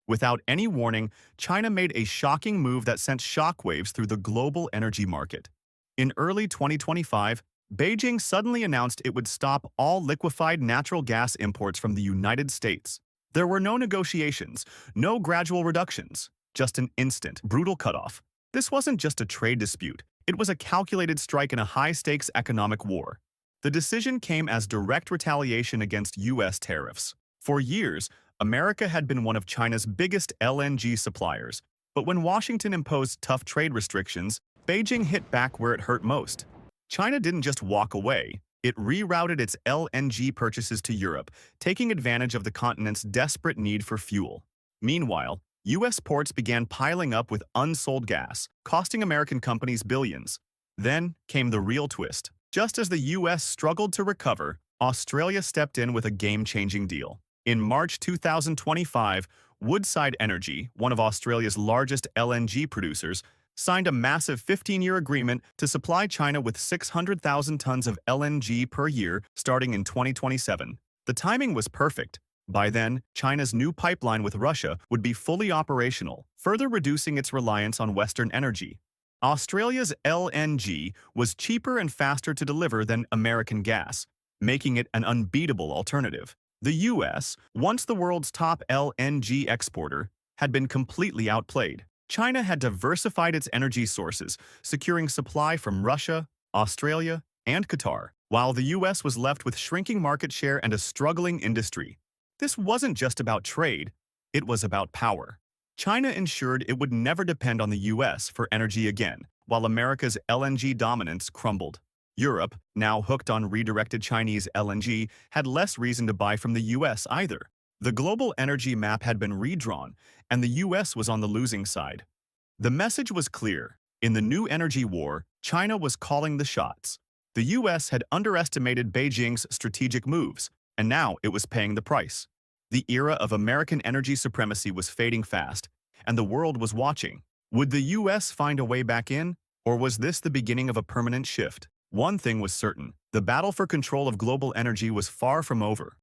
Without any warning, China made a shocking move that sent shockwaves through the global energy market. In early 2025, Beijing suddenly announced it would stop all liquefied natural gas imports from the United States. There were no negotiations, no gradual reductions, just an instant, brutal cutoff. This wasn't just a trade dispute, it was a calculated strike in a high-stakes economic war. The decision came as direct retaliation against U.S. tariffs. For years, America had been one of China's biggest LNG suppliers, but when Washington imposed tough trade restrictions, Beijing hit back where it hurt most. China didn't just walk away, it rerouted its LNG purchases to Europe, taking advantage of the continent's desperate need for fuel. Meanwhile, U.S. ports began piling up with unsold gas, costing American companies billions. Then came the real twist. Just as the U.S. struggled to recover, Australia stepped in with a game-changing deal. In March 2025, Woodside Energy, one of Australia's largest LNG producers, signed a massive 15-year agreement to supply China with 600,000 tons of LNG per year starting in 2027. The timing was perfect. By then, China's new pipeline with Russia would be fully operational, further reducing its reliance on Western energy. Australia's LNG was cheaper and faster to deliver than American gas, making it an unbeatable alternative. The U.S., once the world's top LNG exporter, had been completely outplayed. China had diversified its energy sources, securing supply from Russia, Australia, and Qatar, while the U.S. was left with shrinking market share and a struggling industry. This wasn't just about trade, it was about power. China ensured it would never depend on the U.S. for energy again, while America's LNG dominance crumbled. Europe, now hooked on redirected Chinese LNG, had less reason to buy from the U.S. either. The global energy map had been redrawn, and the U.S. was on the losing side. The message was clear. In the new energy war, China was calling the shots. The U.S. had underestimated Beijing's strategic moves, and now it was paying the price. The era of American energy supremacy was fading fast, and the world was watching. Would the U.S. find a way back in, or was this the beginning of a permanent shift? One thing was certain, the battle for control of global energy was far from over.